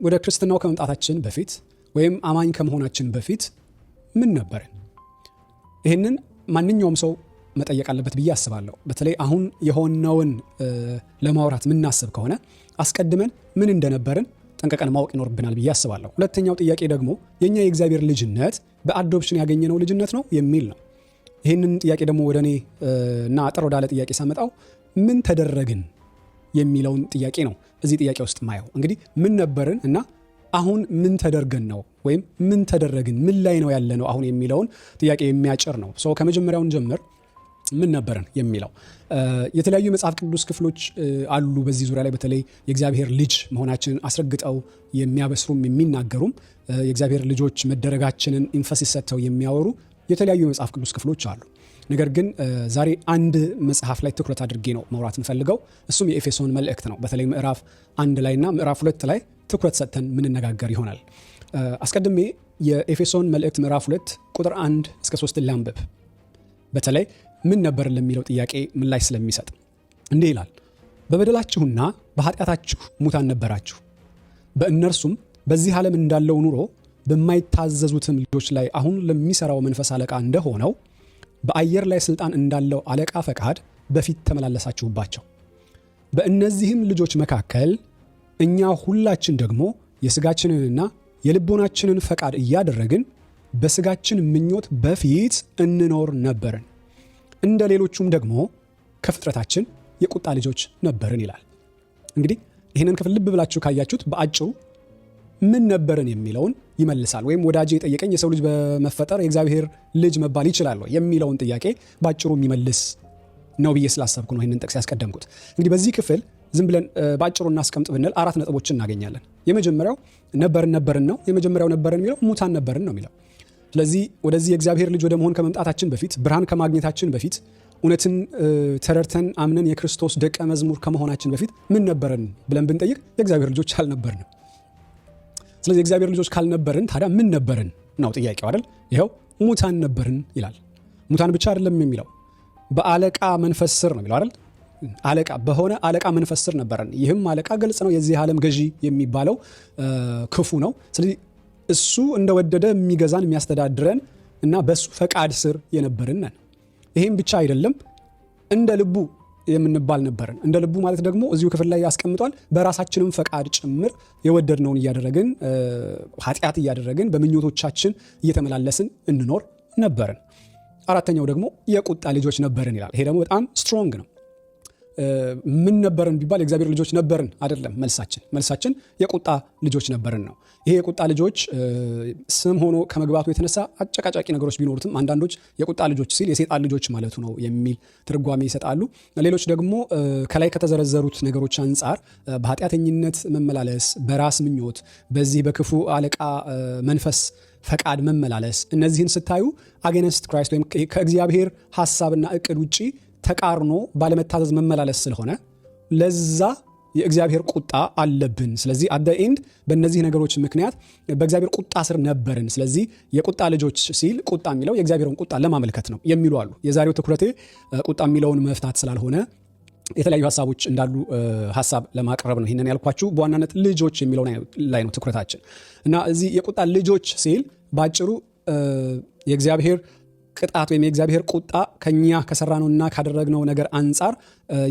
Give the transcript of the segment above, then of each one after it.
ወደ ክርስትናው ከመምጣታችን በፊት ወይም አማኝ ከመሆናችን በፊት ምን ነበርን? ይሄንን ማንኛውም ሰው መጠየቅ አለበት ብዬ አስባለሁ። በተለይ አሁን የሆነውን ለማውራት ምናስብ ከሆነ አስቀድመን ምን እንደነበርን ጠንቀቀን ማወቅ ይኖርብናል ብዬ አስባለሁ። ሁለተኛው ጥያቄ ደግሞ የኛ የእግዚአብሔር ልጅነት በአዶፕሽን ያገኘነው ልጅነት ነው የሚል ነው። ይሄንን ጥያቄ ደግሞ ወደኔ እና አጥር ወዳለ ጥያቄ ሳመጣው ምን ተደረግን የሚለውን ጥያቄ ነው እዚህ ጥያቄ ውስጥ ማየው። እንግዲህ ምን ነበርን እና አሁን ምን ተደርገን ነው ወይም ምን ተደረግን ምን ላይ ነው ያለነው አሁን የሚለውን ጥያቄ የሚያጭር ነው። ሶ ከመጀመሪያውን ጀምር ምን ነበርን የሚለው የተለያዩ መጽሐፍ ቅዱስ ክፍሎች አሉ በዚህ ዙሪያ ላይ በተለይ የእግዚአብሔር ልጅ መሆናችንን አስረግጠው የሚያበስሩም የሚናገሩም የእግዚአብሔር ልጆች መደረጋችንን ኢንፈሲስ ሰጥተው የሚያወሩ የተለያዩ መጽሐፍ ቅዱስ ክፍሎች አሉ። ነገር ግን ዛሬ አንድ መጽሐፍ ላይ ትኩረት አድርጌ ነው ማውራት እንፈልገው። እሱም የኤፌሶን መልእክት ነው። በተለይ ምዕራፍ 1 ላይና ምዕራፍ 2 ላይ ትኩረት ሰጥተን ምንነጋገር ይሆናል። አስቀድሜ የኤፌሶን መልእክት ምዕራፍ 2 ቁጥር 1 እስከ 3 ላንብብ። በተለይ ምን ነበር ለሚለው ጥያቄ ምላሽ ስለሚሰጥ እንዲህ ይላል። በበደላችሁና በኃጢአታችሁ ሙታን ነበራችሁ፣ በእነርሱም በዚህ ዓለም እንዳለው ኑሮ በማይታዘዙትም ልጆች ላይ አሁን ለሚሰራው መንፈስ አለቃ እንደሆነው በአየር ላይ ስልጣን እንዳለው አለቃ ፈቃድ በፊት ተመላለሳችሁባቸው። በእነዚህም ልጆች መካከል እኛ ሁላችን ደግሞ የሥጋችንንና የልቦናችንን ፈቃድ እያደረግን በሥጋችን ምኞት በፊት እንኖር ነበርን፣ እንደ ሌሎቹም ደግሞ ከፍጥረታችን የቁጣ ልጆች ነበርን ይላል። እንግዲህ ይህንን ክፍል ልብ ብላችሁ ካያችሁት በአጭሩ ምን ነበርን የሚለውን ይመልሳል። ወይም ወዳጄ የጠየቀኝ የሰው ልጅ በመፈጠር የእግዚአብሔር ልጅ መባል ይችላል የሚለውን ጥያቄ ባጭሩ የሚመልስ ነው ብዬ ስላሰብኩ ነው ይህንን ጥቅስ ያስቀደምኩት። እንግዲህ በዚህ ክፍል ዝም ብለን ባጭሩ እናስቀምጥ ብንል 4 ነጥቦችን እናገኛለን። የመጀመሪያው ነበርን ነው። የመጀመሪያው ነበርን የሚለው ሙታን ነበርን ነው የሚለው። ስለዚህ ወደዚህ የእግዚአብሔር ልጅ ወደ መሆን ከመምጣታችን በፊት ብርሃን ከማግኘታችን በፊት እውነትን ተረድተን አምነን የክርስቶስ ደቀ መዝሙር ከመሆናችን በፊት ምን ነበርን ብለን ብንጠይቅ የእግዚአብሔር ልጆች አልነበርንም። ስለዚህ የእግዚአብሔር ልጆች ካልነበርን ታዲያ ምን ነበርን ነው ጥያቄው አይደል? ይኸው ሙታን ነበርን ይላል። ሙታን ብቻ አይደለም የሚለው በአለቃ መንፈስ ስር ነው የሚለው አይደል? አለቃ በሆነ አለቃ መንፈስ ስር ነበርን። ይህም አለቃ ግልጽ ነው፣ የዚህ ዓለም ገዢ የሚባለው ክፉ ነው። ስለዚህ እሱ እንደወደደ የሚገዛን የሚያስተዳድረን እና በሱ ፈቃድ ስር የነበርን ነን። ይሄም ብቻ አይደለም፣ እንደ ልቡ የምንባል ነበርን። እንደ ልቡ ማለት ደግሞ እዚሁ ክፍል ላይ ያስቀምጧል። በራሳችንም ፈቃድ ጭምር የወደድነውን እያደረግን ኃጢአት እያደረግን በምኞቶቻችን እየተመላለስን እንኖር ነበርን። አራተኛው ደግሞ የቁጣ ልጆች ነበርን ይላል። ይሄ ደግሞ በጣም ስትሮንግ ነው። ምን ነበርን ቢባል የእግዚአብሔር ልጆች ነበርን አይደለም መልሳችን የቁጣ ልጆች ነበርን ነው። ይሄ የቁጣ ልጆች ስም ሆኖ ከመግባቱ የተነሳ አጨቃጫቂ ነገሮች ቢኖሩትም አንዳንዶች የቁጣ ልጆች ሲል የሰይጣን ልጆች ማለቱ ነው የሚል ትርጓሜ ይሰጣሉ። ሌሎች ደግሞ ከላይ ከተዘረዘሩት ነገሮች አንጻር በኃጢአተኝነት መመላለስ፣ በራስ ምኞት፣ በዚህ በክፉ አለቃ መንፈስ ፈቃድ መመላለስ፣ እነዚህን ስታዩ አጌንስት ክራይስት ወይም ከእግዚአብሔር ሐሳብና እቅድ ውጪ ተቃርኖ ባለመታዘዝ መመላለስ ስለሆነ ለዛ የእግዚአብሔር ቁጣ አለብን። ስለዚህ አት ዘ ኤንድ በእነዚህ ነገሮች ምክንያት በእግዚአብሔር ቁጣ ስር ነበርን። ስለዚህ የቁጣ ልጆች ሲል ቁጣ የሚለው የእግዚአብሔርን ቁጣ ለማመልከት ነው የሚሉ አሉ። የዛሬው ትኩረቴ ቁጣ የሚለውን መፍታት ስላልሆነ የተለያዩ ሀሳቦች እንዳሉ ሀሳብ ለማቅረብ ነው ይህንን ያልኳችሁ። በዋናነት ልጆች የሚለው ላይ ነው ትኩረታችን እና እዚህ የቁጣ ልጆች ሲል ባጭሩ የእግዚአብሔር ቅጣት ወይም የእግዚአብሔር ቁጣ ከኛ ከሰራነውና ካደረግነው ነገር አንጻር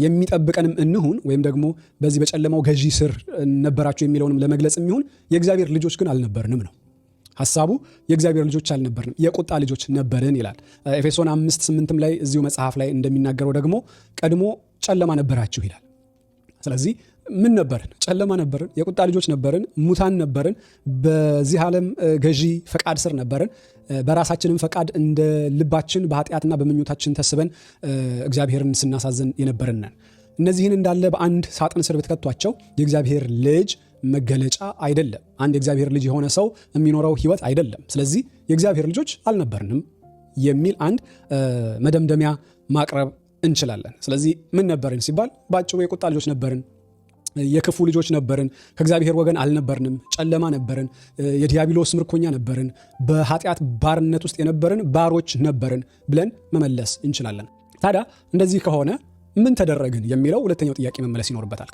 የሚጠብቀንም እንሁን ወይም ደግሞ በዚህ በጨለማው ገዢ ስር ነበራችሁ የሚለውንም ለመግለጽ የሚሆን የእግዚአብሔር ልጆች ግን አልነበርንም ነው ሐሳቡ። የእግዚአብሔር ልጆች አልነበርንም፣ የቁጣ ልጆች ነበርን ይላል። ኤፌሶን 5:8 ላይ እዚሁ መጽሐፍ ላይ እንደሚናገረው ደግሞ ቀድሞ ጨለማ ነበራችሁ ይላል። ስለዚህ ምን ነበርን? ጨለማ ነበርን፣ የቁጣ ልጆች ነበርን፣ ሙታን ነበርን፣ በዚህ ዓለም ገዢ ፈቃድ ስር ነበርን፣ በራሳችንም ፈቃድ እንደ ልባችን በኃጢአትና በምኞታችን ተስበን እግዚአብሔርን ስናሳዝን የነበርን ነን። እነዚህን እንዳለ በአንድ ሳጥን ስር ብትከቷቸው የእግዚአብሔር ልጅ መገለጫ አይደለም። አንድ የእግዚአብሔር ልጅ የሆነ ሰው የሚኖረው ህይወት አይደለም። ስለዚህ የእግዚአብሔር ልጆች አልነበርንም የሚል አንድ መደምደሚያ ማቅረብ እንችላለን። ስለዚህ ምን ነበርን ሲባል ባጭሩ የቁጣ ልጆች ነበርን፣ የክፉ ልጆች ነበርን፣ ከእግዚአብሔር ወገን አልነበርንም፣ ጨለማ ነበርን፣ የዲያብሎስ ምርኮኛ ነበርን፣ በኃጢአት ባርነት ውስጥ የነበርን ባሮች ነበርን ብለን መመለስ እንችላለን። ታዲያ እንደዚህ ከሆነ ምን ተደረግን የሚለው ሁለተኛው ጥያቄ መመለስ ይኖርበታል።